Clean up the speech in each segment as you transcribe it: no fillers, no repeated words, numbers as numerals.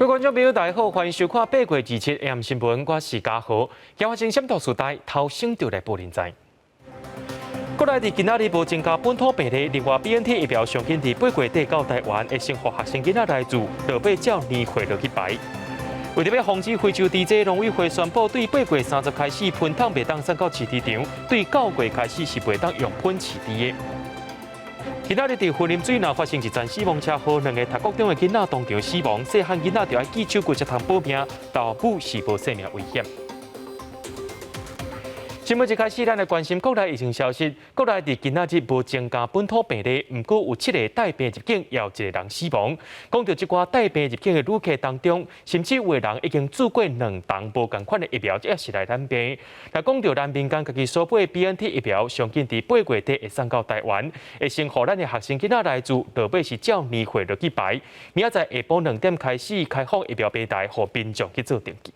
各位观众朋友，大家好，欢迎收看8月27 AM 新闻，我是嘉豪。今发生闪道时代，头先就来报人知。国内伫今仔日无增加本土病例，另外 BNT 疫苗上紧伫8月底到台湾的生活学生囡仔来自，落尾照年会落去排。为着要防止非洲 DJ 农委会宣布，对8月30开始喷桶袂当送到市场，对9月开始是袂当用喷市场的。今仔日伫云林水南发生一桩死亡车祸，2个读国中的囡仔当场死亡，细汉囡仔就要记手骨才通保命，到母是无生命危险。新闻一开始，咱来关心国内疫情消息。国内伫今仔日无增加本土病例，不过有7个带病入境，也有1个人死亡。讲到这寡带病入境的旅客当中，甚至有个人已经做过2档无共款的疫苗，也是来染病。那讲到咱民间家己所买 BNT 疫苗，上紧伫8月底会送到台湾，会先互咱的学生囡仔来自，落尾是照年会落去排。明仔载下晡2点开始开放疫苗平台，互民众去做登记。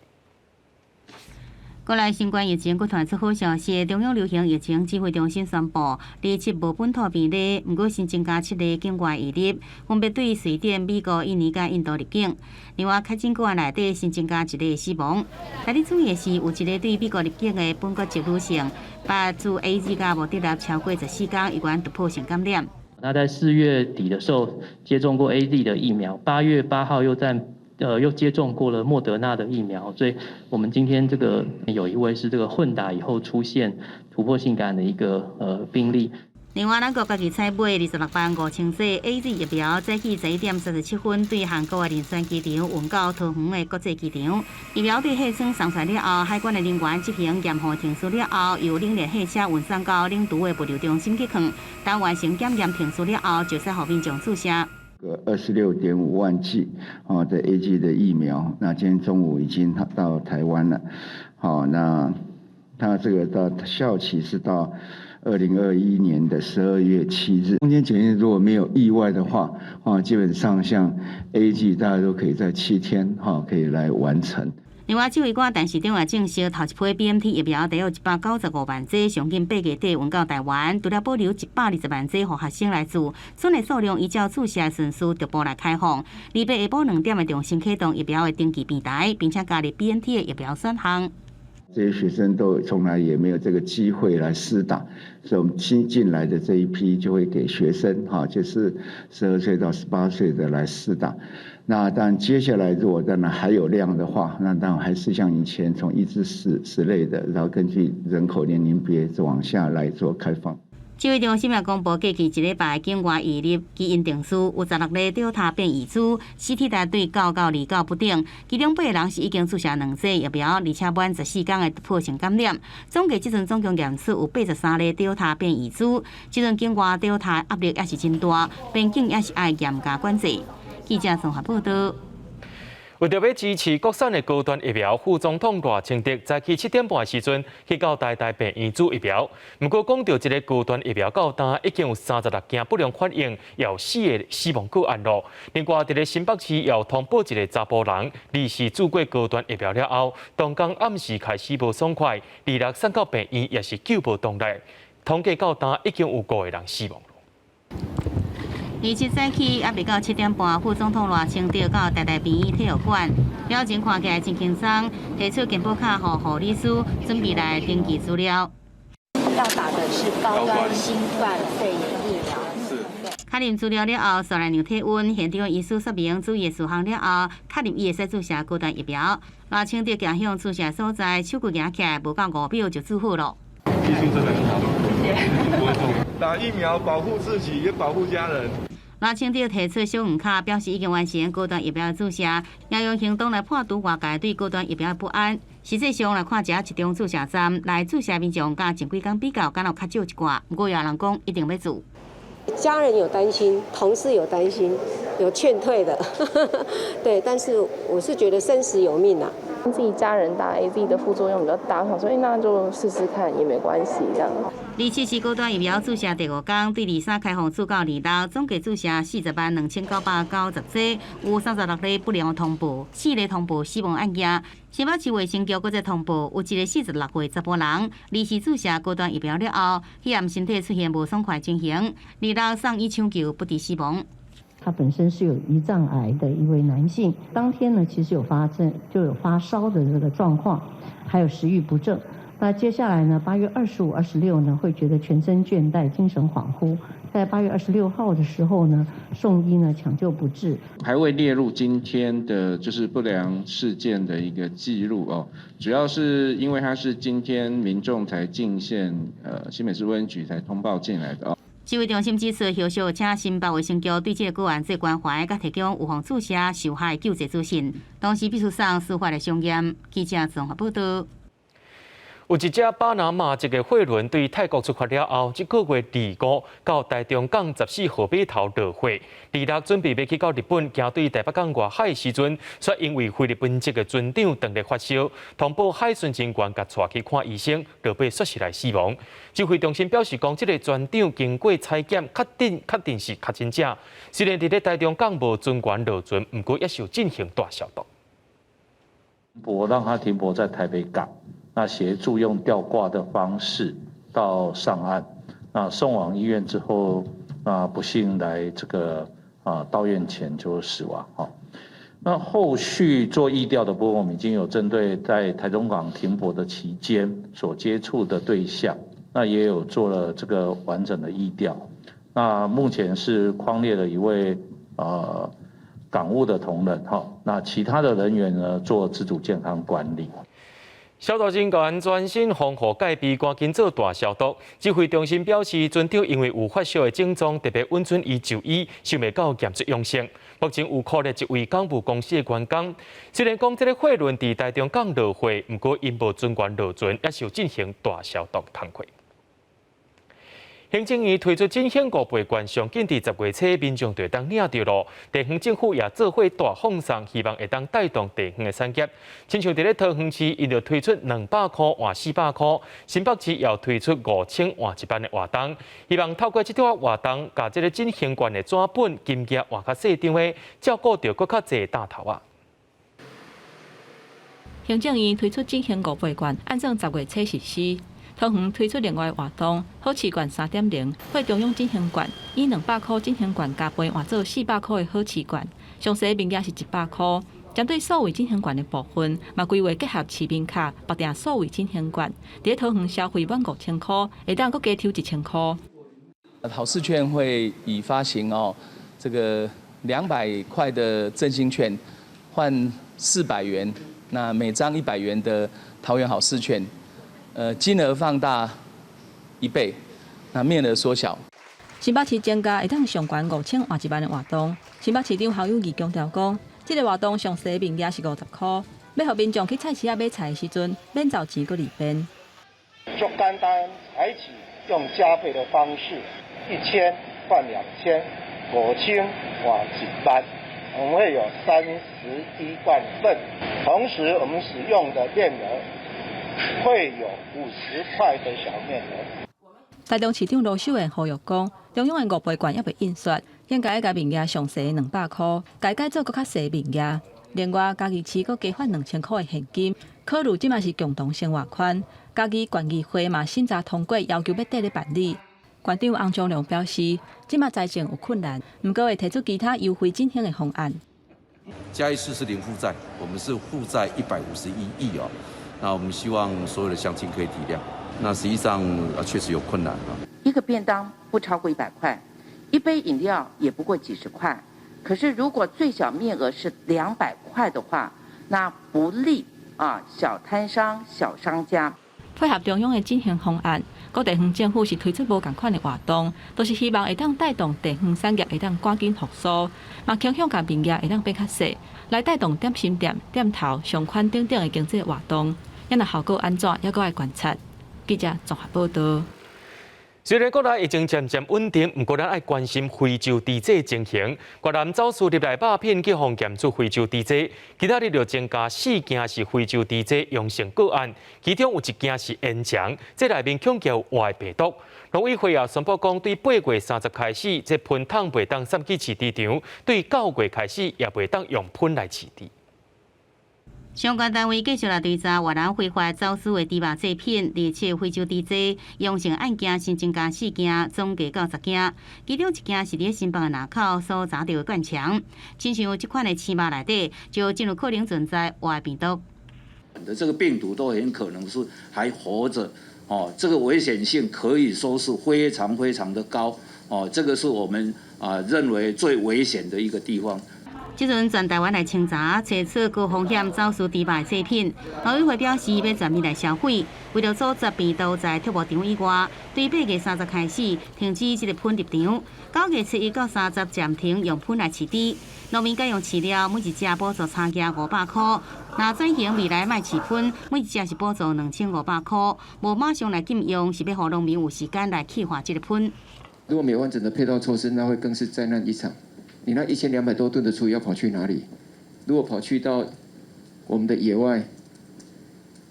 国内新冠疫情佫传出好消息，中央流行疫情指挥中心宣布，日7无本土病例，不过新增加7个境外移入，分别对瑞典、美国、印尼、甲印度入境。另外，确诊个案内底新增加1个死亡。值得注意的是，有1个对美国入境的本国籍女性，把自 AZ 甲无得入超过14天，有关突破性感染。那在4月底的时候接种过 AZ 的疫苗，8月8号又接种过了莫德纳的疫苗，所以我们今天有一位是混打以后出现突破性感染的一个病例。另外，咱国家己采买26万5000剂 AZ 疫苗，早起11点37分对韩国的仁川机场运到桃园的国际机场。疫苗对货舱送出了后，海关的人员执行验货停输了后，由冷链货车运送到领都的物流中心去放。当完成检验停输了后，就使互民众注射。26.5万剂的 AZ 的疫苗，那今天中午已经到台湾了。好，那它这个到效期是到2021年的12月7日。中间检验如果没有意外的话，基本上像 AZ 大家都可以在7天可以来完成。另外，指挥官陈时中也证实，头一批 BNT 疫苗大约195万剂，上紧8月底运到台湾，除了保留120万剂予学生来注，剩的数量依照注射顺序逐步来开放。礼拜下晡2点的重新启动疫苗的登记平台，并且加入 BNT 的疫苗选项。这些学生都从来也没有这个机会来施打，所以我们新进来的这一批就会给学生就是12岁到18岁的来施打。那当然接下来如果当然还有量的话，那当然还是像以前从1至4类的，然后根据人口年龄别往下来做开放。指挥中心也公布，过去1礼拜境外移入基因定数有16例Delta变异株，CT 值对9到29不等，其中8个人是已经注射2剂疫苗，而且满14天的突破性感染。总计这阵总共验出有83例Delta变异株，这阵境外Delta压力也是真大，边境也是爱严加管制。记者综合报道。为着要支持国产的高端疫苗，副总统赖清德早起7点半的时阵去到台大病院注疫苗。不过讲到这个高端疫苗到单，已经有36件不良反应，也有4个死亡个案咯。另外，在新北市也有通报一个查甫人，离世注过高端疫苗了后，当天暗时开始无爽快，2日送到病院也是救无动力。统计到单已经有5个人死亡。27早起，也未到7点半，副总统赖清德到台大病院体育馆，表情看起来真轻松，提出健保卡予护理师，准备来登记资料。要打的是高端新冠肺炎疫苗。确认资料了后，刷来量体温，现场医师说明注意的事项了后，确认伊会使注射高端疫苗。赖清德行向注射所在，手骨举起来，无到5秒就注好了。技术真的很好，不会痛。打疫苗保护自己，也保护家人。赖清德提出小黄卡，表示已经完成高端疫苗的注射，也用行动来破除外界对高端疫苗的不安。实际上来看，一中注射站来注射民众，甲前几天比较，敢有较少一寡。不过有人讲一定要做。家人有担心，同事有担心，有劝退的，对，但是我是觉得生死有命啊。自己家人打 AZ 的副作用比较大，所以那就试试看也没关系这样。27是高端疫苗注射第5天，对23开放注到2日，总计注射40万2990剂，有36例不良通报，4例通报死亡案件。新北市卫生局搁再通报，有1个46岁查甫人，离世注射高端疫苗了后，迄暗身体出现无爽快情形，2日送医抢救不治死亡。他本身是有胰脏癌的一位男性，当天呢其实有发烧的这个状况，还有食欲不振。那接下来呢，8月25、26呢会觉得全身倦怠、精神恍惚。在8月26号的时候呢，送医呢抢救不治，还未列入今天的就是不良事件的一个记录哦。主要是因为它是今天民众才进线，新北市卫生局才通报进来的哦。指挥中心指出，后续请新北卫生局对这个个案做关怀，甲提供预防注射、受害救济资讯，同时必须送司法的相验。记者综合报道。有一只巴拿马一个货轮对泰国出发了后，这个月25到台中港14号码头落货，26准备要去到日本，行对台北港外海时阵，却因为菲律宾这个船长当日发烧，通报海巡警官甲带去看医生，落尾说是来死亡。指挥中心表示讲，这个船长经过采检，确定是确诊者。虽然伫咧台中港无准管落船，不过也是有进行大消毒。我让他停泊在台北港。那协助用吊挂的方式到上岸，那送往医院之后，不幸来这个到院前就死亡哈。那后续做疫调的部分，我们已经有针对在台中港停泊的期间所接触的对象，那也有做了这个完整的疫调。那目前是匡列了一位港务的同仁哈，那其他的人员呢做自主健康管理。消毒人员专心防护戒备，赶紧做大消毒。指挥中心表示，船长因为有发烧的症状，特别允准伊就医，尚未到检测阳性。目前有扣列一位港务公司的员工，虽然讲这个货轮伫台中港落货，不过因无准管落船，也是有进行大消毒工作。行政院推出振兴5倍券，上紧伫10月初，民众就会当领到咯。地方政府也做伙大放送，希望会当带动地方的产业。亲像伫咧桃园市，因就推出200块换400块；新北市也推出5000换1班的活动，希望透过这条活动，把这个振兴券的纸本金额换较细张的，照顾到更较侪大头啊。行政院推出振兴5倍券，按照10月初实施。桃园推出另外活动，好市券3.0，配中央振兴券，以200块振兴券加倍换做400块的好市券，详细名额是100块。针对数位振兴券的部分，嘛规划结合市民卡，绑定数位振兴券，伫桃园消费满5000块，会当佮加抽1000块。好市券会以发行这个200块的振兴券换400元，那每张100元的桃园好市券。金额放大1倍，那面额缩小。新北市增加会当上悬5000换1班的活动。新北市长侯友宜强调讲，这个活动上细名额是50块，要让民众去菜市仔买菜的时阵，免找钱搁里边。就单单采取用加倍的方式，1000换2000，5000换1班，我们会有31万份，同时我们使用的面额。会有50块的小面额。台中市长罗秀燕呼吁讲，中央的5倍券也未印刷，应该甲名额上细200块，改做更较细名额。另外，家己市阁加发2000块的现金，考虑即嘛是共同生活款。家己县议会嘛审查通过，要求要缀咧办理。县长洪忠良表示，即嘛财政有困难，不过会提出其他优惠振兴的方案。嘉义市是零负债，我们是负债151亿哦。那我们希望所有的乡亲可以体谅。那实际上确实有困难啊。一个便当不超过100块，一杯饮料也不过几十块。可是如果最小面额是200块的话，那不利小摊商、小商家。配合中央的振兴方案，各地方政府是推出无同款的活动，都是希望会当带动地方产业会当赶紧复苏，嘛倾向甲名额会当变较细，来带动点心店、店头、商圈等等的经济活动。要那效果安怎，还阁爱观察。记者综合报道。虽然国内疫情渐渐稳定，不过咱爱关心非洲猪瘟情形。越南走私入来鸦片，去互检出非洲猪瘟，其他日就增加4件是非洲猪瘟阳性个案，其中有1件是延长，这内面恐有外病毒。农委会也宣布讲，对8月30开始，这喷桶袂当送去饲猪场；对9月开始，也袂当用喷来饲猪。相关单位继续来追查越南非法走私的猪肉制品，而且非洲猪只阳性案件新增加4件，总计90件。其中1件是伫新北的南口所查到的灌肠。亲像这款的青肉内底就进入可能存在外病毒。的这个病毒都很可能是还活着，这个危险性可以说是非常非常的高，这个是我们认为最危险的一个地方。即阵全台湾来清查，查出高风险走私猪肉制品。农委会表示要全面来销毁，为了阻止病毒在畜牧场以外，对8月30开始停止这个喷入场，9月7日到30暂停用喷来饲猪。农民改用饲料，每一只补助差价500块。那转型未来卖饲喷，每一只是补助2500块。无马上来禁用，是要让农民有时间来气化这个喷。如果没有完整的配套措施，那会更是灾难一场。你那1200多吨的厨余要跑去哪里？如果跑去到我们的野外，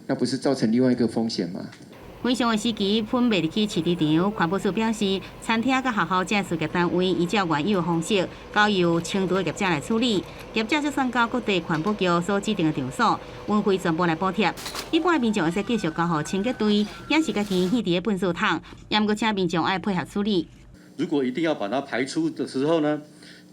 那不是造成另外一个风险吗？非常的时期，喷未入去饲猪场，环保署表示，餐厅甲学校这事业单位依照原有的方式，交由清除的业者来处理。业者就送到各地环保局所指定的场所，运费全部来补贴。一般的民众会使继续交予清洁队，也是家己弃伫个垃圾桶，也毋过请民众爱配合处理。如果一定要把它排出的时候呢，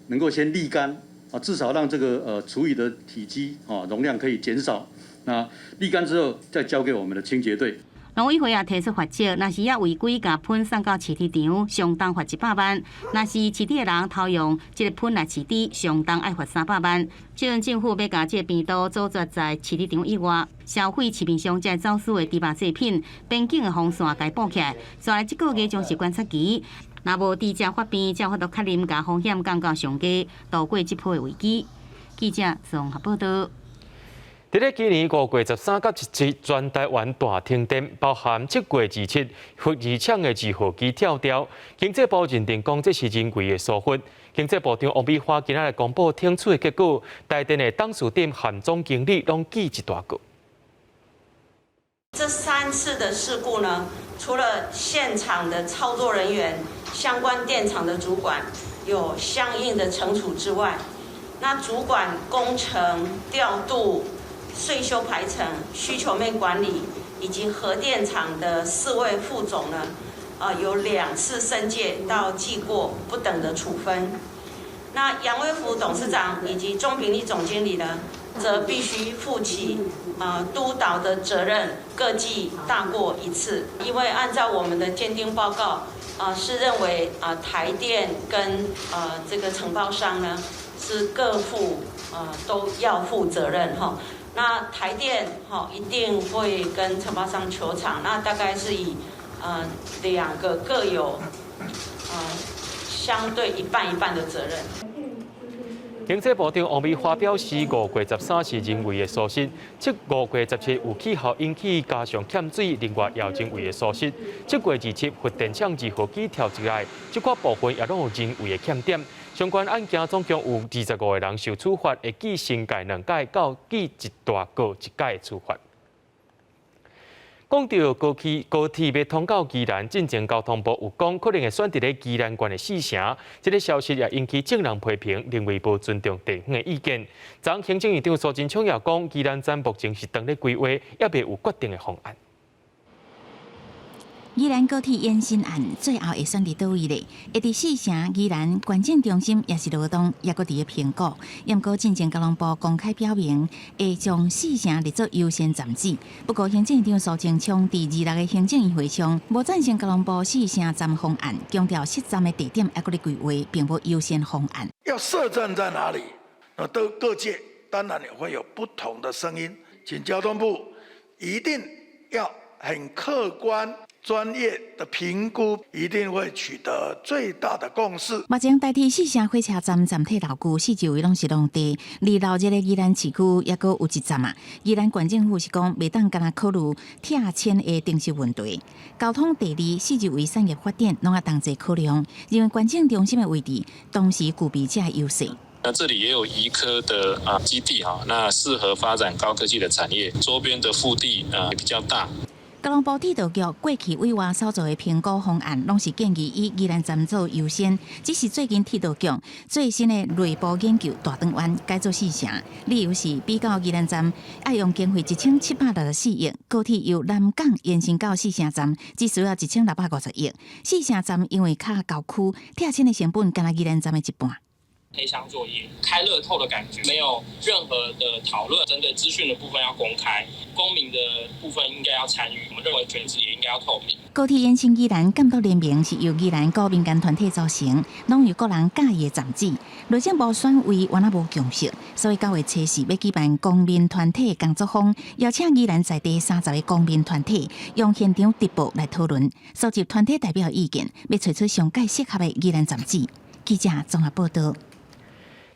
能够先沥干至少让这个厨余的体积容量可以减少。那沥干之后，再交给我们的清洁队。农委会也提出罚则，若是违规甲喷送到饲猪场，相当罚100万；若是饲猪的人偷用这个喷来饲猪，相当爱罚300万。即阵政府要甲这个病毒阻绝在饲猪场以外，消费市面上这走私的猪肉制品，边境的防线该补起来。再来，这个月将是观察期，若无猪只发病，才法度确认甲风险降到上低，度过这波的危机。记者综合报道。伫咧今年5月13到17，全台湾大停电，包含7月27福宜厂的2号机跳掉。经济部认定讲这是人为的疏忽。经济部长王美花今仔日公布听取的结果，台电的董事长和总经理拢记一大个。这3次的事故呢，除了现场的操作人员、相关电厂的主管有相应的惩处之外，那主管工程调度、税收排程、需求面管理以及核电厂的4位副总呢，有2次申诫到记过不等的处分。那杨威福董事长以及钟平利总经理呢，则必须负起督导的责任，各记大过1次。因为按照我们的鉴定报告，是认为台电跟这个承包商呢是各负都要负责任哈。那台电一定会跟承包商求偿，那大概是以2个各有相对一半一半的责任。经济部长王美花表示，5月13是人为的疏失，5月17有气候引起加上欠水，另外也有人为的疏失。7月27核电厂2号机跳起来，这块部分也拢有人为的欠点。相关案件总共有25个人受处罚，会记新界2届到记一大个1届的处罚。讲到高铁要通到宜兰，进前交通部有讲可能会选择咧宜兰县的4城，这个消息也引起众人批评，认为无尊重地方的意见。昨行政院长苏贞昌也讲，宜兰站目前是当咧规划，也未有决定的方案。宜兰高铁延伸案最后会选伫倒位咧？会伫4城宜兰观景中心，也是罗东，也搁伫咧评估。不过，进前交通部公开表明，会将4城列作优先站址。不过，行政院长苏贞昌伫26个行政院会上，无赞成交通部4城站方案，强调设站的地点还搁咧规划，并无优先方案。要设站在哪里？各界当然也会有不同的声音，请交通部一定要很客观。专业的评估一定会取得最大的共识。目前代替4城火车站站体老旧，4周围拢是农地，离老热的宜兰市区也阁有1站啊。宜兰县政府是讲，袂当干那考虑拆迁的定息问题。交通第2，4周围产业发展拢要同齐考量，认为县政中心的位置同时具备这优势。那这里也有移科的基地哈，那适合发展高科技的产业，周边的腹地比较大。交通部铁道局过去委外所做的评估方案，拢是建议以宜兰站做优先。只是最近铁道局最新的内部研究大转弯改做4城，理由是比较宜兰站要用经费1764亿，高铁由南港延伸到4城站只需要1650亿。4城站因为较郊区，拆迁的成本干宜兰站的一半。黑箱作业、开乐透的感觉，没有任何的讨论，针对资讯的部分要公开，公民的部分应该要参与。我们认为选址也应该要透明。高铁延伸宜兰监督联盟是由宜兰各民间团体组成，拢由个人介意的站址。内政部选委原来无共识，所以9月初4要举办公民团体工作坊，邀请宜兰在地30个公民团体，用现场直播来讨论，收集团体代表意见，要找出上界适合的宜兰站址。记者综合报道。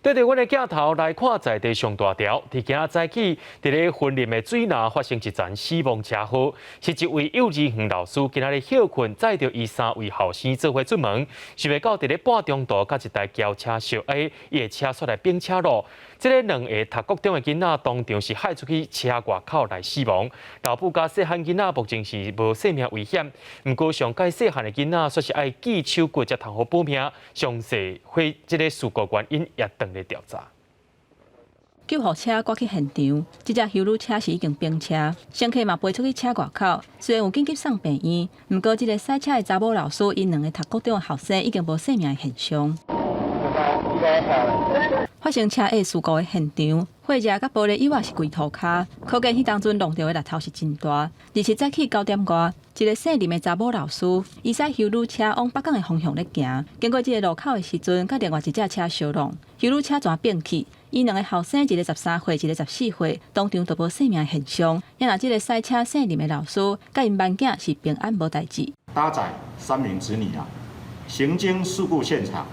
对着阮的镜头来看在地上大条，伫今仔早起，伫咧云林的水南发生一桩死亡车祸，是一位幼稚园老师今仔日休困，载着伊3位后生做伙出门，想要到伫咧半中途，甲一台轿车相挨，伊的车煞来并车路。这个2个读国中的囡仔当场是害出去车外口来死亡，老母甲细汉囡仔目前是无性命危险，不过上届细汉的囡仔说是爱锯手骨才通好保命。详细会这个事故原因也等咧调查。救护车赶去现场，这只修路车是已经并车，乘客嘛飞出去车外口，虽然有紧急送病院，不过这个赛车的查某老师因2个读国中的学生已经无性命的现象。发生车祸事故的现场，火车甲玻璃以外是规涂骹，可见迄当阵弄到的力头是真大。27早起9点外，一个姓林的查某老师，伊驶修路车往北港的方向咧行，经过这个路口的时阵，甲另外一只车相撞，修路车全并去。伊2个后生，一个13岁，一个14岁，当场都无性命的现象。也若这个赛车姓林的老师，甲因班囝是平安无代志。搭载3名子女行经事故现场。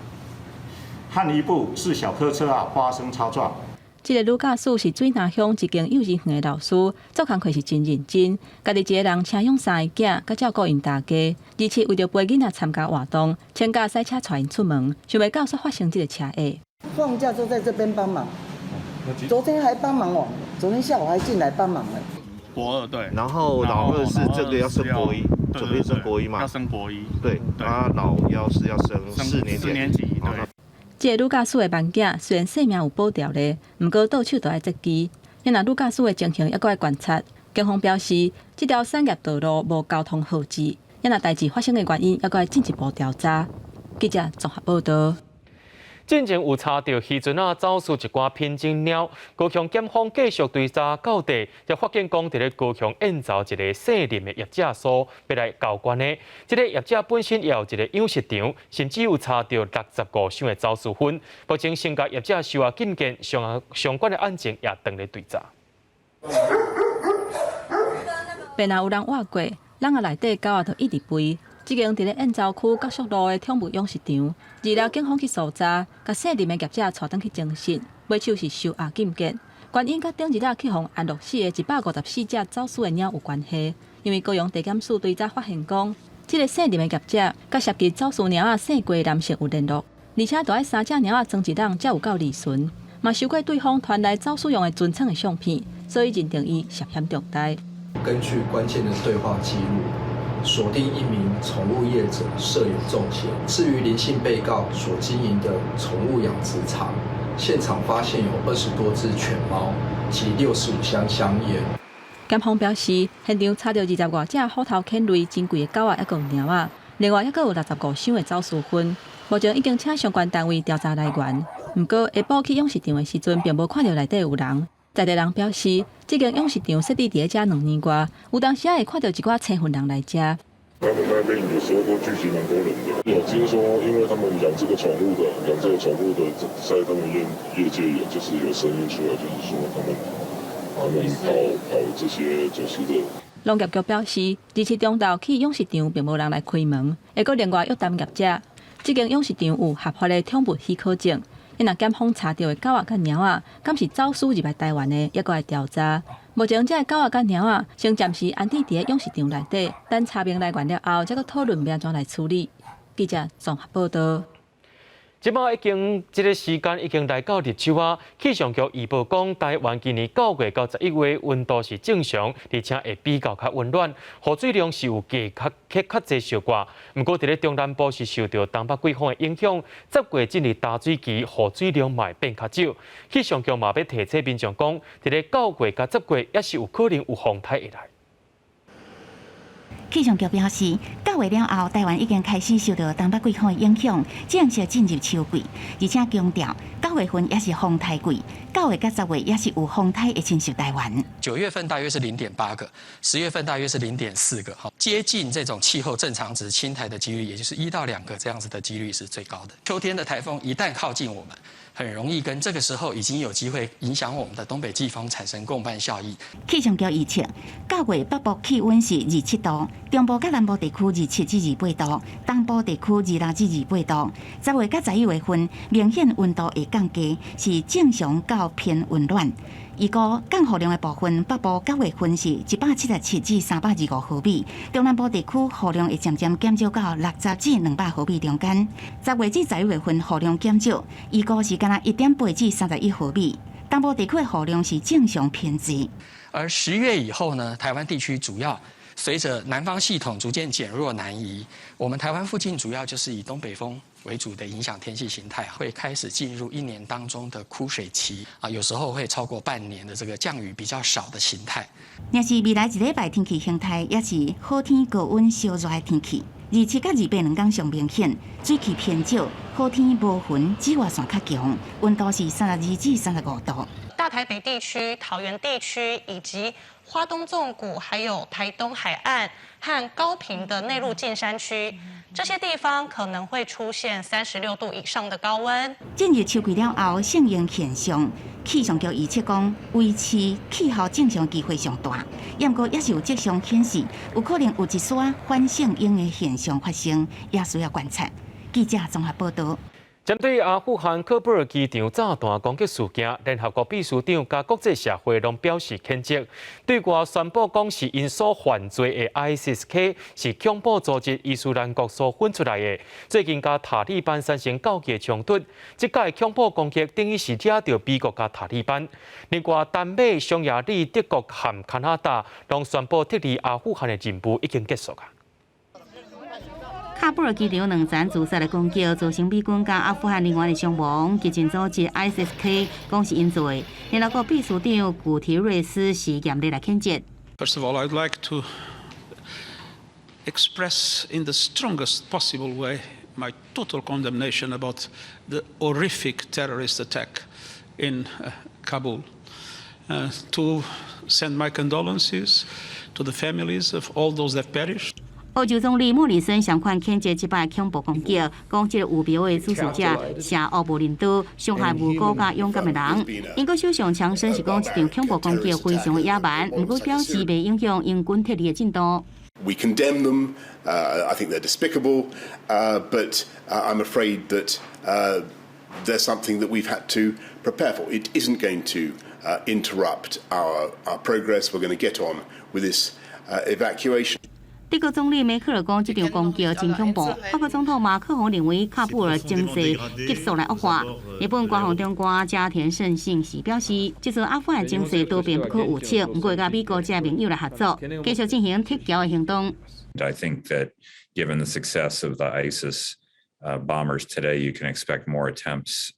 和一部4小客车发生擦撞。这个女驾驶是水南乡一间幼稚园的老师，做工课是真认真，家己一个人请养3个囝，甲照顾因大家。27为着陪囡仔参加活动，请假赛车带因出门，想袂到煞发生这个车祸。放假都在这边帮忙，昨天还帮忙哦，昨天下午还进来帮忙了。国2对，然后老2是这个要升国1，准备升国1嘛？要升国1。对，老1是要升4年级。对。这个女驾驶的班囝虽然性命有保掉咧，不过倒手都爱折机。因若女驾驶的情形还阁爱观察，警方表示，这条产业道路无交通号志，因若代志发生的原因还阁爱进一步调查。记者综合报道。进前有查到渔船走私一寡品种鸟，高雄检方继续追查到底，才发现讲伫咧高雄演造一个姓林的业者所要来交关的。这个业者本身也有一个养殖场，甚至有查到65箱的走私粉。目前先甲业者收押禁见，相关的案件也等咧追查。别若有人挖过，人内底狗就一直飞。这间伫咧燕巢区角宿路的宠物养殖场，2日警方去搜查，甲姓林的业者带转去侦讯，尾手是收押禁见。原因甲顶一日去互安乐死的154只走私的鸟有关系，因为高雄地检署对早发现讲，这个姓林的业者甲涉及走私鸟姓郭男性有联络，而且都爱3只鸟装一人才有够利顺，嘛收过对方传来走私用的存仓的相片，所以认定伊涉嫌重大。根据关键的对话记录。锁定1名宠物业者涉有重嫌。至于林姓被告所经营的宠物养殖场，现场发现有20多只犬猫及65箱香烟。检方表示，现场查到20多只虎头犬类珍贵的狗仔，还有猫仔，另外还有65箱的走私粉。目前已经请相关单位调查来源，不过下晡去养殖场的时阵，并无看到内底有人。在地人表示，这间养殖场设立伫遮2年多，有当时也会看到一寡青粉人来遮。他们那边有时候都聚集蛮多人的。有听说，因为他们养这个宠物的，在他们业界也就是有声音出来，就是说他们跑这些走私的。农业局表示，27中昼起养殖场并无人来开门，还阁另外约谈业者。这间养殖场有合法的宠物许可证。因若检方查到的狗仔甲猫仔，敢是走私入来台湾的，也阁来调查。目前这狗仔甲猫仔先暂时安置伫养殖场内底，等查明来源了后，再阁讨论要安怎来处理。记者综合报道。即马这个时间已经来到日出啊！气象局预报讲，台湾今年9月到11月温度是正常，而且会比较较温暖，雨水量是有较济小挂。不过，伫咧中南部是受到东北季风的影响，10月进入大水期，雨水量嘛会变较少。气象局嘛要提醒民众讲，伫咧9月到10月也是有可能有风台会来。气象局表示，9月了后，台湾已经开始受到东北季风的影响，正式进入秋季，而且强调9月份也是风台季，9月到10月也是有风台会侵袭台湾。9月份大约是0.8个，10月份大约是0.4个，好，接近这种气候正常值侵台的几率，也就是1到2个这样子的几率是最高的。秋天的台风一旦靠近我们，很容易跟这个时候已经有机会影响我们的东北季风产生共伴效益。气象局预测，9月北部气温是27度，中部甲南部地区27至28度，东部地区26至28度。10月到11月份，明显温度会降低，是正常到偏温暖。预估降雨量的部分，北部9月份是177至325毫米，中南部地区雨量会渐渐减少到60至200毫米中间。10月至11月份雨量减少，预估是干1.8至31毫米。东部地区的雨量是正常偏低。而10月以后呢，台湾地区主要随着南方系统逐渐减弱南移，我们台湾附近主要就是以东北风为主的影响天气形态，会开始进入1年当中的枯水期啊，有时候会超过半年的这个降雨比较少的形态。若是未来1礼拜天气形态，也是好天高温小热的天气。27到28两天上明显，水汽偏少，好天无云，紫外线较强，温度是32至35度。大台北地区、桃园地区以及花东纵谷，还有台东海岸和高屏的内陆近山区，这些地方可能会出现36度以上的高温。进入秋季了后，适应现象，气象局预测讲，维持气候正常机会上大，不过也是有迹象显示，有可能有一撮反圣婴的现象发生，也需要观察。记者综合报道。针对阿富汗喀布尔机场炸弹攻击事件，联合国秘书长甲国际社会拢表示谴责，对外宣布讲是因所犯罪的 ISIS-K 是恐怖组织伊斯兰国所分出来的，最近甲塔利班产生交界冲突，这届恐怖攻击等于是惹到美国甲塔利班。另外，丹麦、匈牙利、德国和加拿大拢宣布撤离阿富汗的任务已经结束啊。喀布尔机场2站自杀的攻击，造成美军甲阿富汗人员的伤亡。激进组织 ISIS-K 讲是因做的。联合国秘书长古提瑞斯是严厉来谴责。First of all, I'd like to express in the strongest possible way my total condemnation about the horrific terrorist attack in Kabul. To send my condolences to the families of all those that perished. 欧洲总理莫里森相关谴责这摆恐怖攻击，讲这个有标的主使者是奥布林都伤害无辜甲勇敢的人。英国首相强生是讲这场恐怖攻击非常的野蛮，不过表示袂影响英军撤离的进度。We condemn them. I think they're despicable, but I'm afraid that there's something that we've had to prepare for. It isn't going to interrupt our progress. We're going to get on with this evacuation. 德国总理梅克尔讲，这场攻击真恐怖。法国总统马克龙认为，喀布尔情势急速来恶化。日本国防长官加田胜信是表示，这次阿富汗情势多变不可预测，不过甲美国这盟友来合作，继续进行撤侨的行动。I think that given the success of the ISIS bombers today, you can expect more attempts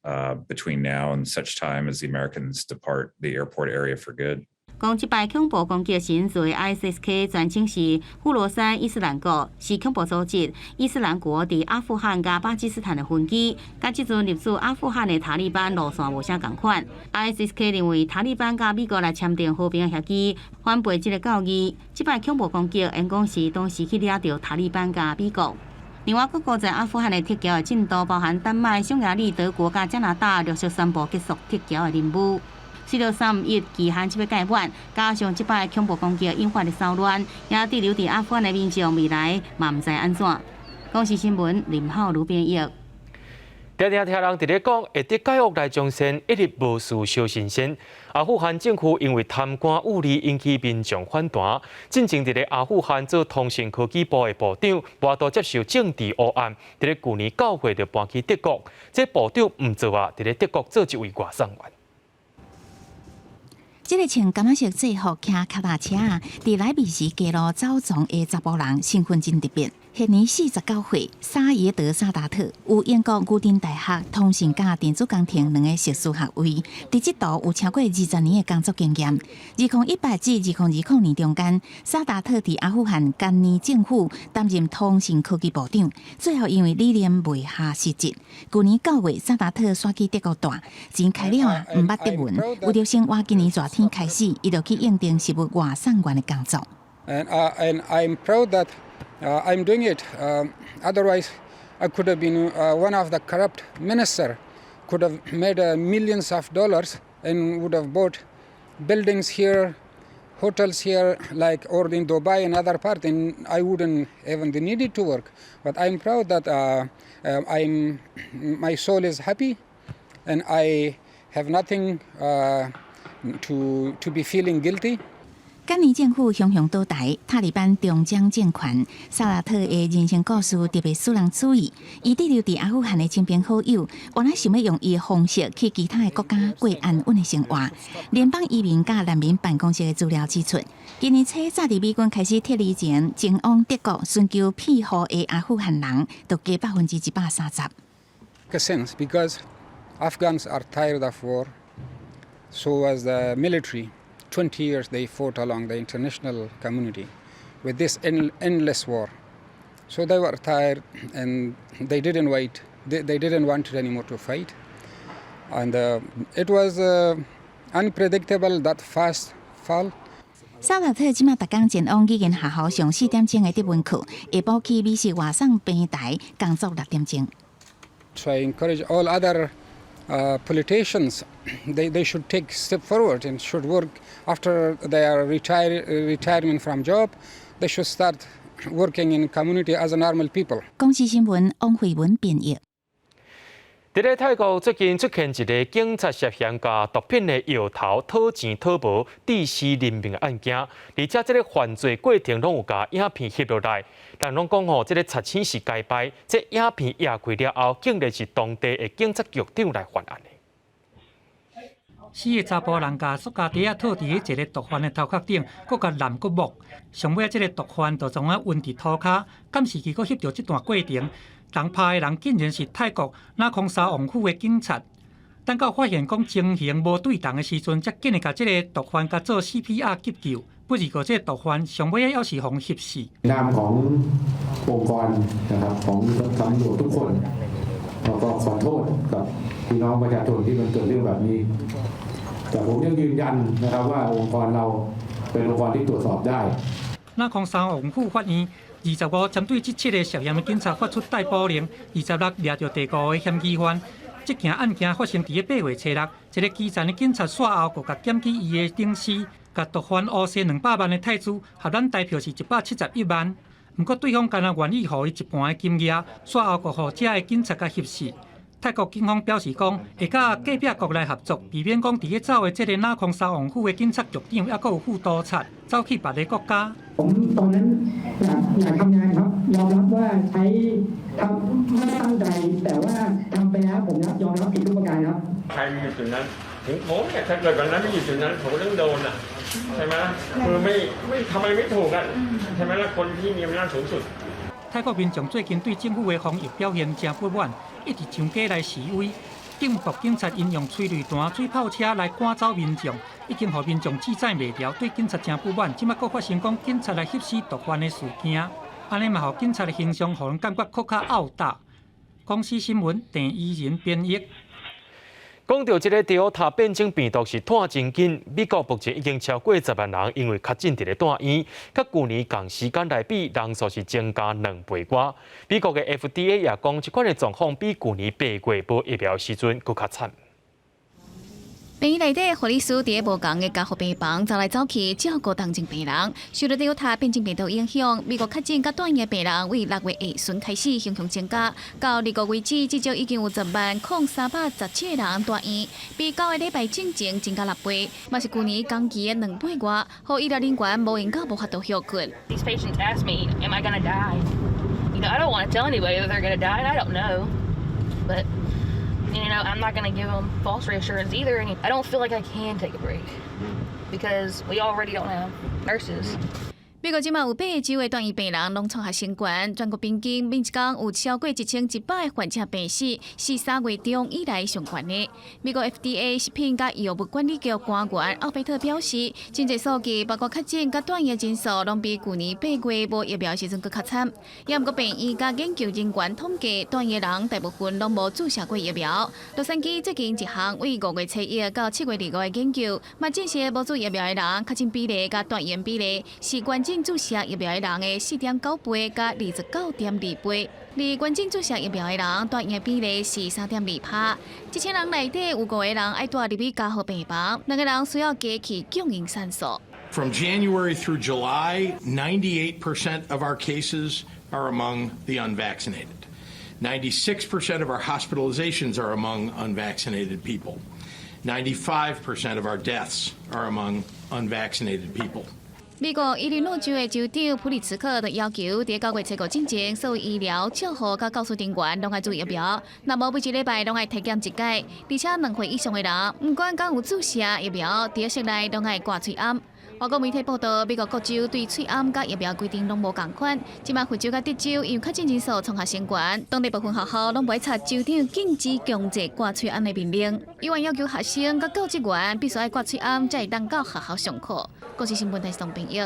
between now and such time as the Americans depart the airport area for good. 讲这摆恐怖攻击是因做 ISIS-K 全称是呼罗珊伊斯兰国，是恐怖组织伊斯兰国伫阿富汗甲巴基斯坦的分支，甲即阵入驻阿富汗的塔利班路线无啥共款。ISIS-K 认为塔利班甲美国来签订和平协议，反背这个教义。这摆恐怖攻击，因讲是当时去惹到塔利班甲美国。另外，各国在阿富汗的撤侨的进度，包含丹麦、匈牙利、德国甲加拿大，陆续宣布结束撤侨的任务。随着3月期限即要届满，加上即摆恐怖攻击引发的骚乱，也滞留伫阿富汗的民众未来嘛毋知安怎。公视新闻林浩如编译。常常听人伫咧讲，会伫戒恶来中线一日无事小新鲜。阿富汗政府因为贪官污吏引起民众反弹，进前伫咧阿富汗做通信科技部的部长，无度接受政治黑暗，伫咧去年9月就搬去德国。这部长唔做啊，伫咧德国做一位外送员。这个穿橄榄色制服、骑脚踏车啊，伫来美时街路走藏的查甫人身份真特别。现年49岁，沙耶德·萨达特有英国牛津大学通信甲电子工程两个硕士学位，伫即度有超过20年的工作经验。2018至2020年中间，萨达特伫阿富汗甘尼政府担任通信科技部长，最后因为理念未下失职。去年9月，萨达特选去德国住，钱开了啊，毋捌德文，为着生活，今年热天开始，伊就去应征食物外送员的工作。And I'm proud that I'm doing it. Otherwise, I could have been one of the corrupt minister, could have made millions of dollars and would have bought buildings here, hotels here, like or in Dubai and other parts, and I wouldn't even needed to work. But I'm proud that my soul is happy, and I have nothing to be feeling guilty. 甘尼政府雄雄倒台，塔利班中将政权。萨拉特的人生故事特别使人注意。伊伫留伫阿富汗的亲朋好友，原来想要用伊的方式去其他的国家过安稳的生活。联邦移民甲难民办公室的资料指出，今年初早伫美军开始撤离前，前往德国寻求庇护的阿富汗人，就加130%。Since because Afghans are tired of war, so was the military. 20 years they fought along the international community with this endless war. So they were tired and they didn't wait. They didn't want it anymore to fight. And it was unpredictable that fast fall. 萨拉特即马逐工前往语言学校上4点钟的德文课，下晡去美食外送平台工作6点钟。So I encourage all other politicians, they should take a step forward and should work after their retirement from job. They should start working in community as a normal people. 公司新闻王慧文编译。伫咧泰国最近出现一个警察涉嫌甲毒品的摇头讨钱讨无致死人命的案件，而且这个犯罪过程拢有甲影片翕落来，人拢讲吼，这个贼钱是假掰，这影片压开了后，竟然是当地的警察局长来犯案的。4个查甫人甲塑胶袋套伫一个毒贩的头壳顶，搁甲揽搁木，上尾这个毒贩就将啊晕伫涂骹，监视器搁翕到这段过程。人拍的人竟然是泰国那空沙王府的警察，等到发现讲情形无对同的时阵，才紧的甲这个毒贩甲做 CPR 急救，不如个这个毒贩上尾要是互翕死。นามขององค์กรนะครับของตำรวจทุกคนเราก็ขอโทษกับพี่น้องประชาชนที่มันเกิดเรื่องแบบนี้แต่ผมยังยืนยันนะครับว่าองค์กรเราเป็นองค์กรที่ตรวจสอบได้那空沙王府法院25针对这7个涉嫌的警察发出逮捕令，26抓到第5个嫌疑犯。这件案件发生伫8月初6，一个基层的警察赛后，佫甲检举伊的顶司，甲毒贩乌西200万的泰铢，合咱台票是171万。不过对方敢若愿意互伊一半的金额，赛后佫互这个警察甲翕死。泰国警方表示讲，会甲隔壁国来合作，避免讲伫咧走的这个那空沙王府的警察局长，还佫有副督察走去别个国家。ผมตอนนั้นอยากทำงานครับยอมรับว่าใช้ทำไม่ตั้งใจแต่ว่าทำไปแล้วผมยอมรับผิดทุกประการครับใครอยู่จุดนั้นถึงผมเนี่ยถ้าเกิดวันนั้นไม่อยู่จุดนั้นผมต้องโดนอ่ะใช่ไหมคือไม่ทำอะไรไม่ถูกอ่ะใช่ไหมล่ะคนที่มีอำนาจสูงสุด泰国民众最近对政府的防疫表现真不满，一直上街来示威。警服警察因用催泪弹、水炮车来赶走民众，已经互民众记载袂牢，对警察真不满。即摆佫发生讲警察来翕死毒贩的事件，安尼嘛，互警察的形象，互人感觉更较傲大。公司新闻郑依仁编译。讲到这个Delta变种病毒是拖真紧，美国目前已经超过10万人因为确诊伫咧住院，甲去年同时间来比，人数是增加2倍多。美国的 FDA 也讲，这款的状况比去年8月无疫苗时阵更较惨。病院内底护理师伫无同的加护病房走来走去照顾重症病人，受到Delta变种病毒影响，美国确诊甲断疫病人为6月下旬开始汹汹增加，到2月为止，至少已经有100317人断疫，比9个礼拜进前增加6倍，嘛是去年同期的2倍外，互医疗人员无用到无法度休困。These patients ask me, "Am I going to die?" You know, I don't want to tell anybody that they're going to die, and I don't know, but. You know, I'm not going to give them false reassurance either. And I don't feel like I can take a break because we already don't have nurses. 美国即马有8个州的断疫病人拢创下新高，全国平均每一天有超过1100个患者病死，是3月中以来上悬的。美国 FDA 食品甲药物管理局官员奥贝特表示，真侪数据包括确诊甲断疫人数，拢比去年8月无疫苗时阵更较惨。也毋过病院甲研究人员统计，断疫人大部分拢无注射过疫苗。洛杉矶最近一项为5月初1到7月2号的研究，嘛证实无注疫苗的人确诊比例甲断疫比例是关注射疫苗的人的4.9倍，甲29.2倍。而关注注射疫苗的人，断疫比例是3.2%。1000人内底有5个人爱住入去加护病房，2个人需要加去供应酸素。From January through July, 98% of our cases are among the unvaccinated. 96% of our hospitalizations are among unvaccinated people. 95% of our deaths are among unvaccinated people. 美国伊利诺州的州长普里茨克就要求，伫9月7号之前，所有医疗、照护甲教师人员拢爱注疫苗，那么每一礼拜拢爱体检一届，而且2岁以上的人，不管敢有注射疫苗，伫室内拢爱挂喙罨。外国媒体报道，美国各州对喙罨甲疫苗规定拢无共款。即马非洲甲德州因为确诊人数创下新高，当地部分学校拢不查州长禁止强制挂喙罨的命令，医院要求学生甲教职员必须爱挂喙罨，才会当到学校上课。国际新闻台宋平玉。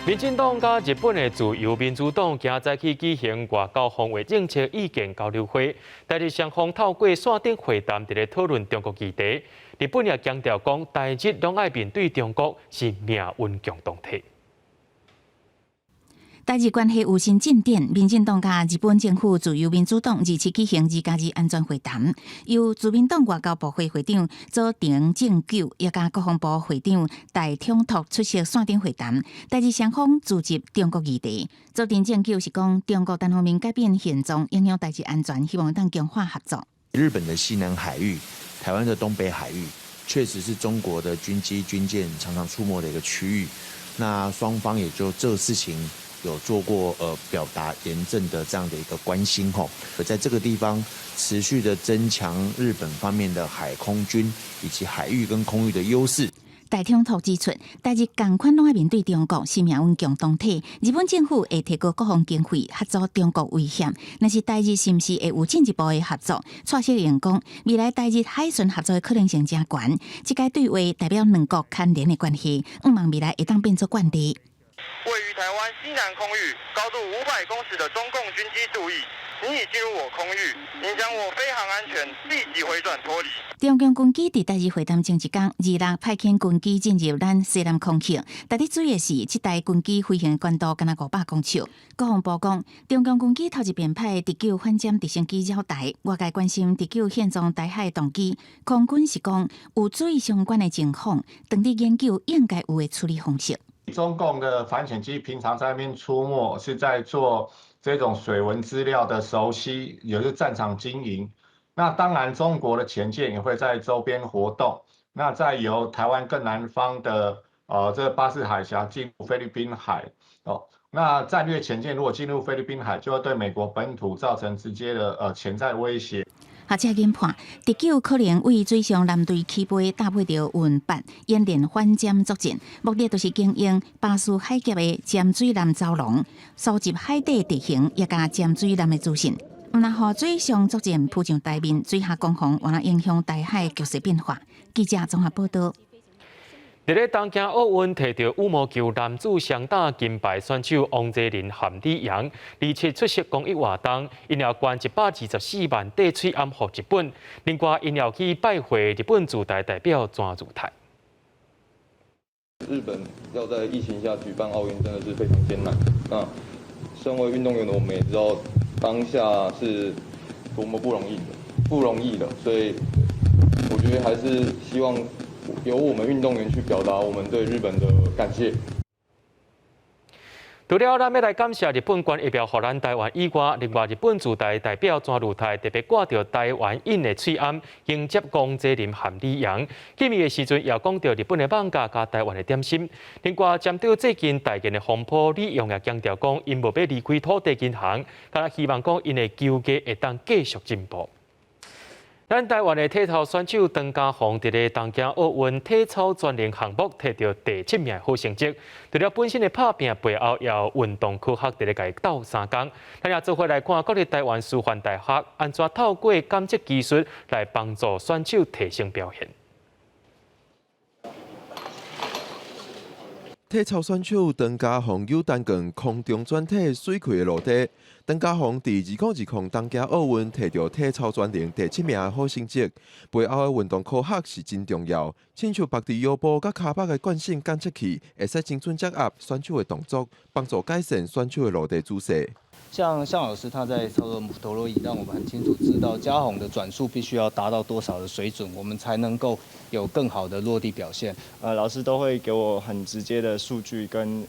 民进党甲日本的自由民主党今早起举行外交防卫政策意见交流会，台日双方透过线顶会谈，伫咧讨论中国议题。日本也强调讲，台日拢爱面对中国是命运共同体。台日关系有新进展，民进党甲日本政府自由民主党2次举行2+2安全会谈，由自民党外交部会会长佐藤正久，也甲国防部会长戴统拓出席线顶会谈，台日双方聚集中国议题。佐藤正久是讲，中国单方面改变现状，影响台日安全，希望当强化合作。日本的西南海域、台湾的东北海域，确实是中国的军机、军舰常常出没的一个区域。那双方也就这个事情有做过表达严正的这样的一个关心吼，在这个地方持续的增强日本方面的海空军以及海域跟空域的优势。戴统拓指出，台日同款拢爱面对中国是命运共同体，日本政府会提高国防经费合作中国威胁，但是台日是毋是会有进一步的合作？蔡适应讲，未来台日海巡合作的可能性真悬，这个对话代表两国牵连的关系，希望未来会当变作惯例。位于台湾西南空域高度500公尺的中共军机注意，你已进入我空域，影响我飞航安全，立即回转脱离。中共军机伫台日会谈前一天，26派遣军机进入咱西南空域。特别注意的是，这台军机飞行高度敢若500公尺。国防部讲，中共军机头一遍派19反舰直升机绕台，外界关心19现状台海的动机。空军是讲有注意相关的情况，当地研究应该有的处理方式。中共的反潜机平常在那边出没，是在做这种水文资料的熟悉，也就是战场经营。那当然，中国的潜舰也会在周边活动。那再由台湾更南方的这个巴士海峡进入菲律宾海哦。那战略潜舰如果进入菲律宾海，就会对美国本土造成直接的潜在威胁。学者研判，19可能为水上舰队起飞，搭配着运8演练反舰作战，目的就是经营巴士海峡的潜水舰走廊，收集海底地形，也加潜水舰的资讯。毋但互水上作战铺上台面，水下攻防也影响台海局势变化。记者综合报道。伫咧东京奥运摕到羽毛球男子双打金牌选手王泽林、韩志阳27出席公益活动，因了捐124万块喙罨予日本。另外，因了去拜会日本驻台代表专驻台。日本要在疫情下举办奥运，真的是非常艰难。那身为运动员的我们也知道，当下是多么不容易的，所以我觉得还是希望由我们运动员去表达我们对日本的感谢。除了咱要来感谢日本关一表予咱台湾以外，另外日本驻台代表全入台特别挂着台湾印的翠暗，迎接江泽民和李阳。见面的时阵也讲到日本的网价加台湾的点心。另外，针对最近大件的风波，李阳也强调讲，因无要离开土地银行，但希望讲因的球技会当继续进步。咱台湾的体操选手张家宏伫咧东京奥运体操专联项目摕到第7名好成绩。除了本身的拍拼背后，也有运动科学伫咧甲伊斗3工。咱也做伙来看国立台湾师范大学安怎透过感测技术来帮助选手提升表现。体操选手张家宏有单杠空中转体水开的落地。张家宏伫2020东京奥运摕到体操专联第7名的好成绩，背后的运动科学是真重要。亲像绑伫腰部甲骹腹的惯性感测器，会使精准掌握选手的动作，帮助改善选手的落地姿势。像老师他在操作陀螺仪，让我们很清楚知道家宏的转速必须要达到多少的水准，我们才能够有更好的落地表现。老师都会给我很直接的数据跟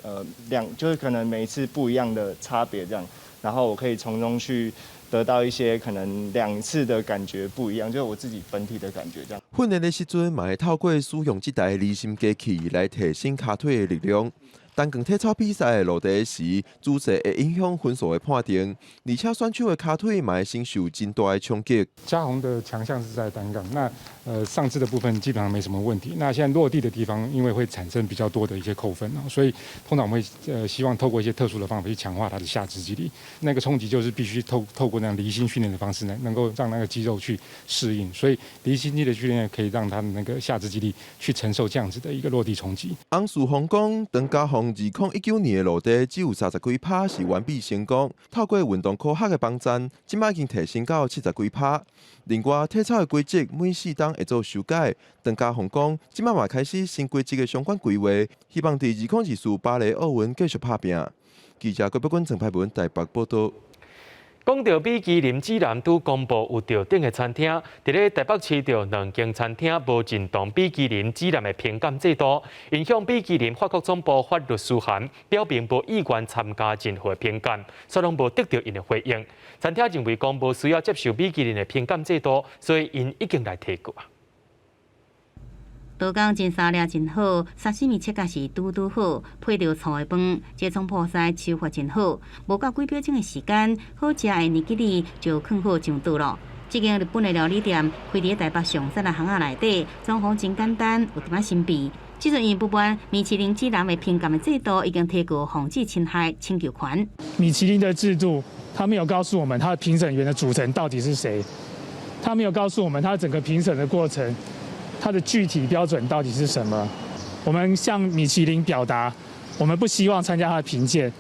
量，就是可能每一次不一样的差别这样，然后我可以从中去得到一些可能2次的感觉不一样，就是我自己本体的感觉这样。训练的时阵，嘛会透过使用这台离心机器来提升骹腿的力量。单杠体操比赛落地时，姿势会影响分数的判定，而且选手的骹腿嘛会承受真大的冲击。家宏的强项是在单杠，那上肢的部分基本上没什么问题。那现在落地的地方，因为会产生比较多的一些扣分，所以通常我们会希望透过一些特殊的方法去强化它的下肢肌力。那个冲击就是必须透过那样离心训练的方式呢，能够让那个肌肉去适应。所以离心肌的训练可以让它的那个下肢肌力去承受这样子的一个落地冲击。翁树宏讲，张家宏2019年的落地只有30几趴是完璧成功，透过运动科学的帮助，即摆已经提升到70几趴。另外，体操的规则每4天会做修改。张家宏讲，即摆嘛开始新规则的相关规划，希望伫2024巴黎奥运继续拍拼。记者郭北君、陈派文台北报道。讲到米其林指南拄公布有吊顶的餐厅，伫咧台北市就2间餐厅无认同米其林指南的评鉴制度，影响米其林法国总部发律师函，表明无意愿参加任何评鉴，所以拢无得到因的回应。餐厅认为讲无需要接受米其林的评鉴制度，所以因已经来提过。刀工真沙粒真好，沙西米切甲是拄好，配着醋的饭，这葱破西手法真好。无到几秒钟的时间，好食的尼基里就放好上桌了。这间日本的料理店开伫台北上山的巷仔内底，装潢真简单，有点仔神秘。即阵因不满米其林指南的评鉴的制度，已经提过防治侵害请求权。米其林的制度，他没有告诉我们他的评审员的组成到底是谁，他没有告诉我们他整个评审的过程。它的具体标准到底是什么？我们向米其林表达，我们不希望参加它的评鉴。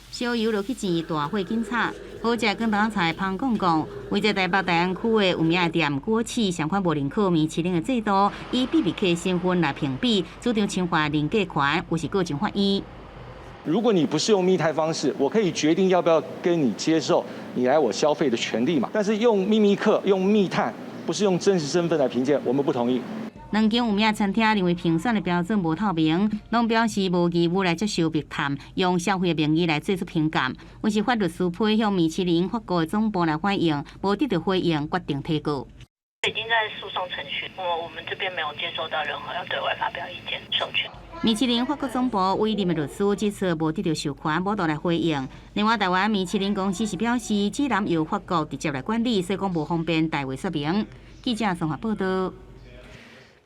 小油落去钱，大火警察。好食广东菜芳讲讲，为在台北大安区的有名的店果市，相关无认可米其林的制度，以 BBK 身份来评比，主张侵犯人格权，有是个情法医。如果你不是用密探方式，我可以决定要不要跟你接受你来我消费的权利嘛。但是用秘密客、用密探。不是用真实身份来评鉴，我们不同意。2间有名餐厅认为评选的标准无透明，拢表示无义务来接受密探，用消费的名义来做出评鉴。阮是法律师批向米其林法国的总部来反映，无得到回应，决定提告。已经在诉讼程序，我们这边没有接收到任何要对外发表意见授权。米其林法国总部委任的律师指出，无得到授权，无度来回应。另外，台湾米其林公司是表示，指南由法国直接来管理，所以讲无方便代为说明。记者综合报道。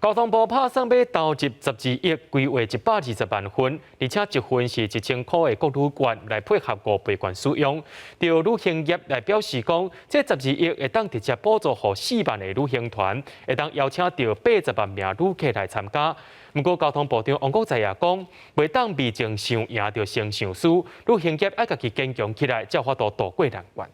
交通部打算要投入12亿，规划120万分，而且1分是1000块的国旅券来配合5倍券使用。就旅行业来表示讲，这12亿会当直接补助予4万的旅行团，会当邀请到80万名旅客来参加。不过，交通部长王国材也讲，袂当未情想赢就先想输，旅行业爱家己坚强起来，才有法度渡过难关。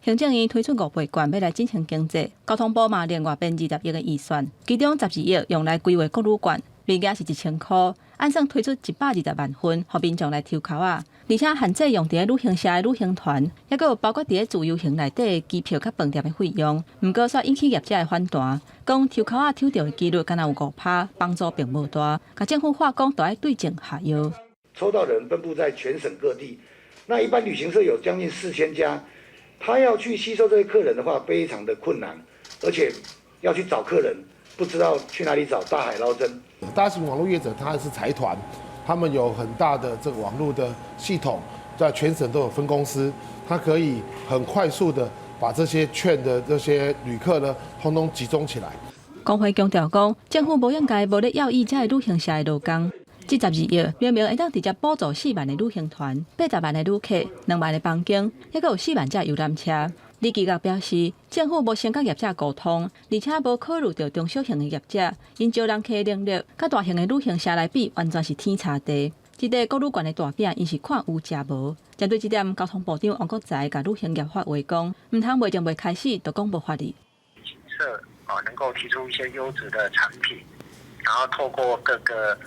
行政院推出5倍券，要来振兴经济。交通部嘛另外编20亿的预算，其中12亿用来规划国旅券，面额是1000块，按算推出120万份，互民众来抽卡啊。而且限制用伫旅行社的旅行团，还佫有包括伫自由行内底的机票甲饭店的费用。毋过却引起业者的反弹，讲抽卡啊抽到的几率敢若有5%，帮助并无大。甲政府话讲，都要对症下药。抽到的人分布在全省各地，那一般旅行社有将近4000家，他要去吸收这些客人的话，非常的困难，而且要去找客人，不知道去哪里找，大海捞针。大型网络业者他是财团。他们有很大的这个网络的系统，在全省都有分公司，它可以很快速的把这些券的这些旅客呢，通通集中起来。工会强调讲，政府无应该无咧要伊这旅行社的劳工。这12亿明明会当直接补助4万的旅行团、80万的旅客、2万的房间，还佫有4万架游览车。李基甲表示，政府无先甲业者沟通，而且无考虑到中小型的业者，因招人客的能力，甲大型的旅行社来比，完全是天差地。这个国旅馆的大饼，伊是看有食无。针对这点，交通部长王国材甲旅行业发话讲，唔通袂将袂开始就讲无法律。旅行社能够提出一些优质的产品，然后透过各个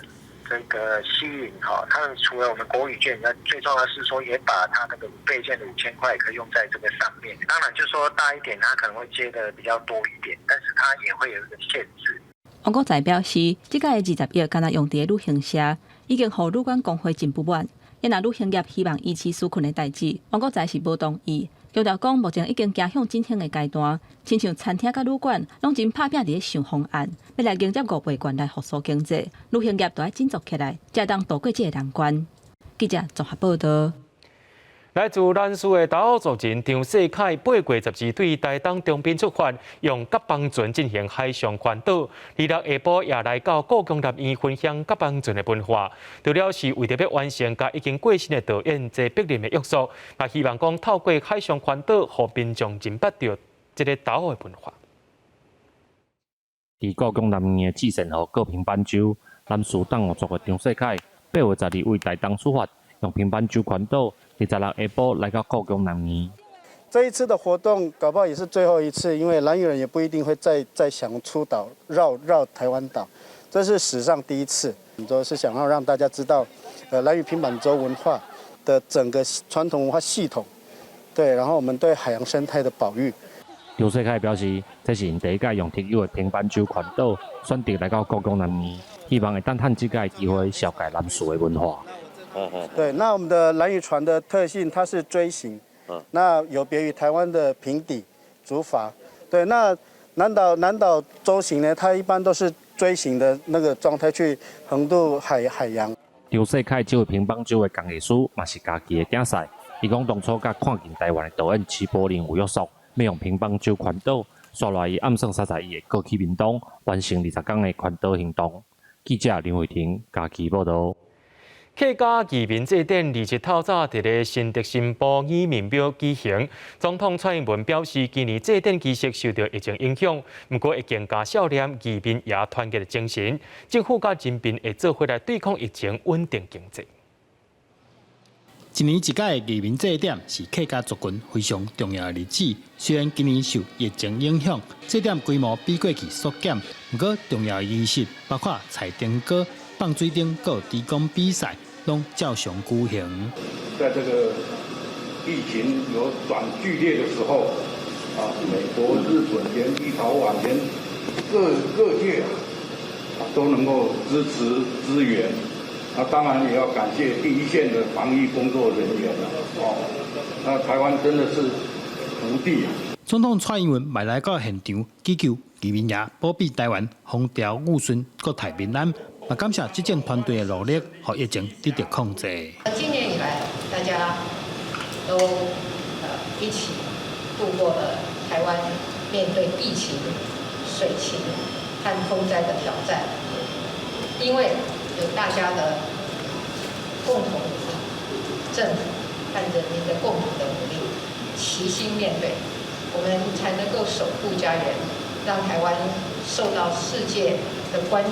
这个吸引他们除了我们国语券，那最重要的是说也把它那个5倍券的5000块可以用在这个上面。当然，就说大一点，它可能会接的比较多一点，但是它也会有一个限制。王国材表示，这届的20亿敢若用伫旅行社，已经互旅馆工会真不满。因若旅行业希望依持纾困的代志，王国材是无同意。强调讲，目前已经走向振兴的阶段，亲像餐厅甲旅馆，拢真拍拼伫咧想方案，要来迎接5倍券来复苏经济，旅行业都要振作起来，才当渡过这个难关。记者综合报道。来自南苏的达澳族人张世凯8月12对台东中滨出发，用甲邦船进行海上环岛。2日下晡也来到故宫南院分享甲邦船的文化。除了是为着要完成甲已经过身的导演谢碧林的约束，也希望讲透过海上环岛，互民众认捌到这个达澳的文化。伫故宫南院的至善河过平板洲，南苏党族的张世凯8月12为台东出发，用平板洲环岛。2日下晡来到故宫南园。这一次的活动搞不好也是最后一次，因为兰屿人也不一定会再想出岛绕台湾岛，这是史上第一次。都是想要让大家知道，兰屿平板洲文化的整个传统文化系统，对，然后我们对海洋生态的保育。张世凯表示，这是因第一届用特有的平板洲环岛，选择来到故宫南园，希望会等趁这届机会了解南苏的文化。对，那我们的兰屿船的特性，它是锥形，那有别于台湾的平底竹筏。对，那南岛舟型呢，它一般都是锥形的那个状态去横渡海洋。张世凯这位平板洲的工艺师，嘛是家己的竞赛。伊讲当初甲看见台湾的导演齐柏林有约束，要用平板洲环岛，刷来伊暗算31亿过去屏东，完成20天的环岛行动。记者林慧婷家己报道。客家移民祭典27透早伫咧新竹新埔义民庙举行。总统蔡英文表示，今年祭典仪式受到疫情影响，不过会更加笑念移民也团结的精神。政府甲人民会做伙来对抗疫情，稳定经济。一年一届的移民祭典是客家族群非常重要的日子。虽然今年受疫情影响，祭典规模比过去缩减，不过重要的仪式包括彩灯歌、放水灯、各提供比赛，拢照常举行。在这个疫情有转剧烈的时候，美国、日本连立陶宛连各界都能够支持支援。当然也要感谢第一线的防疫工作人员那台湾真的是福地总统蔡英文来到现场，祈求移民也保庇台湾风调雨顺、国泰民安。也感谢执政团队的努力，和疫情得到控制。今年以来，大家都一起度过了台湾面对疫情、水情和风灾的挑战，因为有大家的共同努力，政府和人民的共同的努力，齐心面对，我们才能够守护家园，让台湾受到世界的关注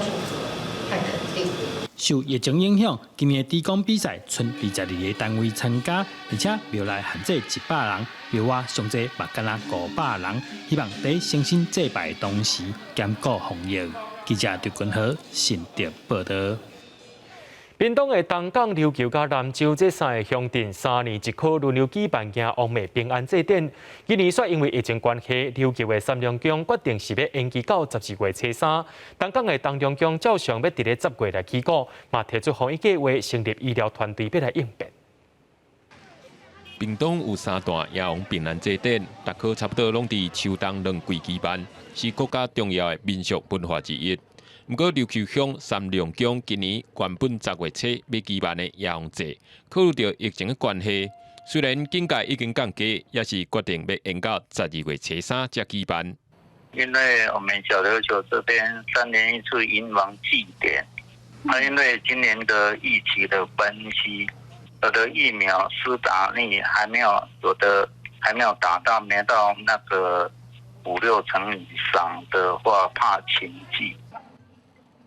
和肯定。受疫情影响，今年的地公比赛剩22个单位参加，而且庙内限制100人，庙外上侪嘛敢若500人，希望在诚心祭拜的同时兼顾防疫。记者对君豪新竹报道。屏东的东港琉球甲南州这三个乡镇3年一考轮流举办迎王妹平安祭典，今年却因为疫情关系，琉球的三良宫决定是要延期到12月初3。东港的东良宫照常要伫咧10月来起鼓，嘛提出防疫计划，成立医疗团队要来应变。屏东有3大迎王平安祭典，大考差不多拢伫秋冬2季举办，是国家重要的民俗文化之一。不过，琉球乡三良宫今年原本10月初要举办的迎王祭，考虑到疫情的关系，虽然境界已经降低，也是决定要延到12月初3才举办。因为我们小琉球这边3年1次迎王祭典，因为今年的疫情的关系，有的疫苗施打率还没有打到，没到那个5-6成以上的话，怕情绪。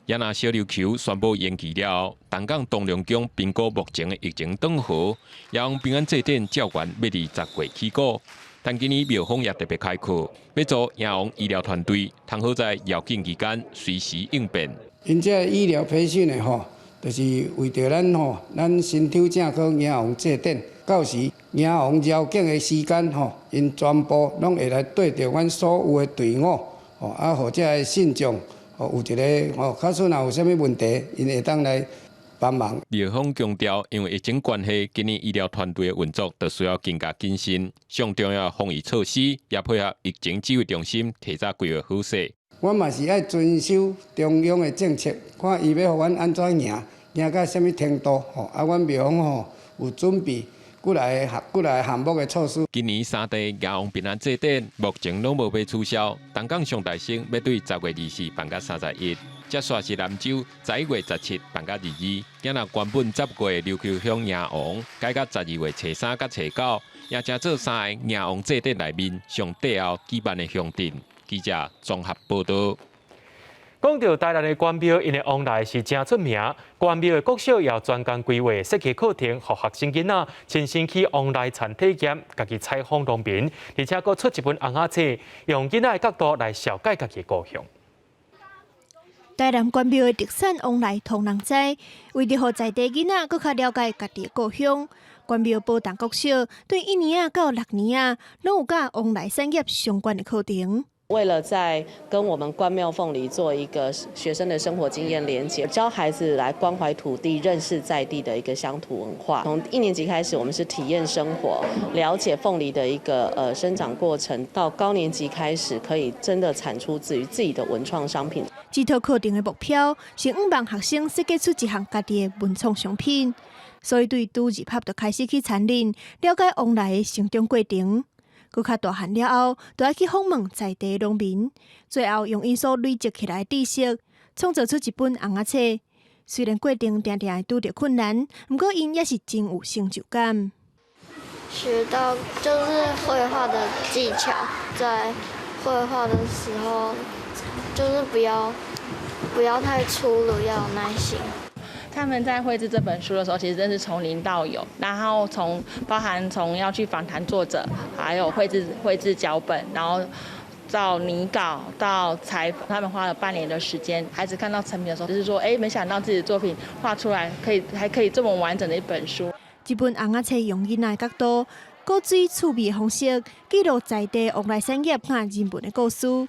也那小琉球宣布延期了后，东港东良宫评估目前的疫情缓和，让平安祭典照原要伫10月起鼓。但今年庙方也特别开课，要做迎王医疗团队，通好在绕境期间随时应变。因这医疗培训的就是为着咱身体正考迎王祭典，到时迎王绕境的时间因全部拢会来对着阮所有的队伍，或者的信众。有一个假使若有啥物问题，因会当来帮忙。庙方强调，因为疫情关系，今年医疗团队的运作就需要更加谨慎，上重要防疫措施也配合疫情指挥中心提早规划好势。阮嘛是爱遵守中央的政策，看伊要互阮安怎赢到啥物程度。阮庙方有准备几来项目的措施。今年3地迎王平安祭典目前拢无被取消，东港上大省要对10月24办到31，接煞是南州11月17办到22。今若原本10月琉球乡迎王，改到12月初3甲初9，也正做3个迎王祭典内面上底后举办的乡镇。记者综合报道。讲到台南的关庙，因的往来是真出名。关庙的国小也专工规划设计课程，让学生囡仔亲身去往来餐体验，家己采访农民，而且佫出一本红仔册，用囡仔的角度来了解家己的故乡。台南关庙的特产往来通人知，为着让在地囡仔佫较了解家己的故乡，关庙宝丹国小对1年到6年拢有甲往来产业相关的课程。为了在跟我们关庙凤梨做一个学生的生活经验连结，教孩子来关怀土地、认识在地的一个乡土文化。从1年级开始，我们是体验生活，了解凤梨的一个生长过程，到高年级开始可以真的产出自己的文创商品。这套课程的目标是希望学生设计出一项家己的文创商品，所以对拄入学就开始去参认，了解往来的成长过程。佮较大汉了后，就要去访问在地农民，最后用因所累积起来的知识，创造出一本红仔册。虽然过程常常会拄着困难，不过因也是真有成就感。学到就是绘画的技巧，在绘画的时候，就是不要太粗鲁，要有耐心。他们在绘制这本书的时候，其实真是从零到有，然后包含从要去访谈作者，还有绘制脚本，然后到拟稿到采访，他们花了半年的时间。孩子看到成品的时候，就是说，没想到自己的作品画出来还可以这么完整的一本书。这本红仔册用囡仔的角度，古水趣味的方式，记录在地往来产业和人文的故事。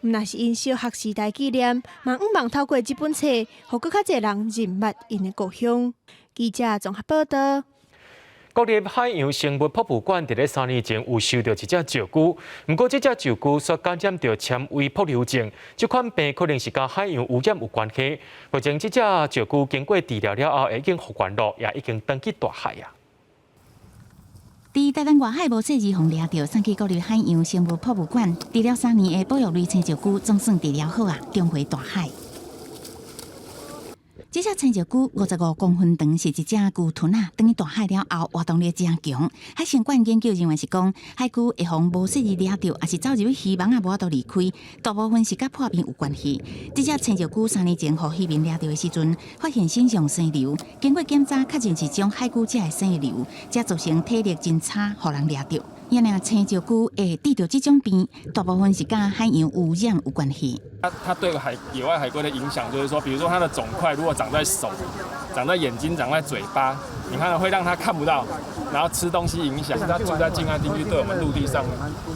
若是因小学时代纪念，嘛毋望透过这本册，互更较侪人认捌因的故乡。记者综合报道。国立海洋生物博物馆伫咧3年前有收到一只石龟，不过这只石龟所感染到纤维泼硫症，这款病可能是甲海洋污染有关系。目前这只石龟经过治疗了后，已经复原了，也已经登去大海啊。伫台湾外海无细儿红抓到，送去国立海洋生物博物馆，治疗3年的保育类青石龟，总算治疗好啊，重回大海。这只青石龟55公分长，是一只巨豚啊。等于大海了后，活动力真强。海生馆研究人员是讲，海龟会互无细儿抓到，也是走入去渔网啊，无法度离开。大部分是甲破病有关系。这只青石龟3年前互渔民抓到的时阵，发现身上生瘤，经过检查，确认是种海龟只的生瘤，才造成体力真差，互人抓到。也令青椒菇会得到这种病，大部分是跟海洋污染有关系。它对野外海龟的影响就是说，比如说它的肿块如果长在手、长在眼睛、长在嘴巴，你看会让它看不到，然后吃东西影响它住在近岸地区，对我们陆地上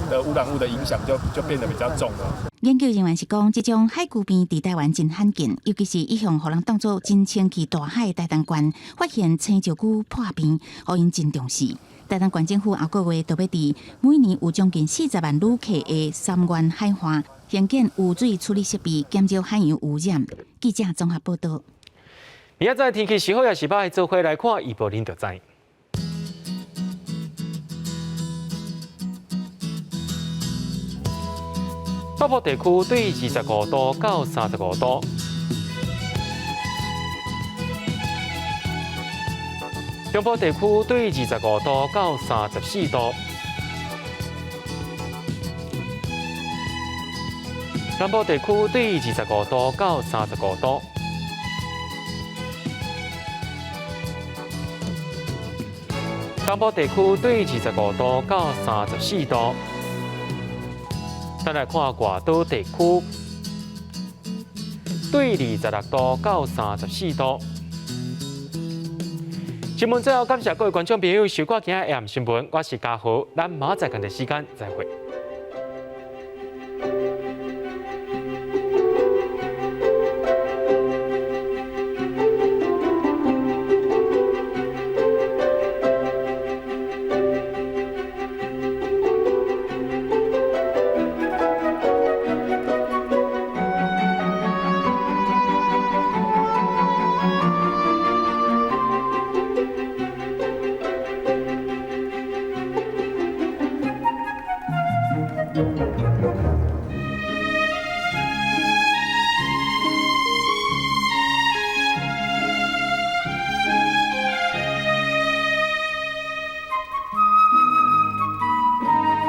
的污染物的影响就变得比较重了。研究人员是讲，这种海龟病伫台湾真罕见，尤其是一向互人当作真清气大海的台东县，发现青椒菇破病，互因真重视。台东县政府后个月就要伫每年有将近40万旅客的三元海岸兴建污水处理设备，减少海洋污染。记者综合报道。明仔载天气是好也是歹，做伙来看预报您就知。北部地区对25度到35度，中部地区对25度到34度，南部地区对25度到35度，东部地区对25度到34度。再来看外岛地区，对26度到34度。新闻最后，感谢各位观众朋友收看今日AM新闻，我是嘉豪，咱明仔载同一时间再会。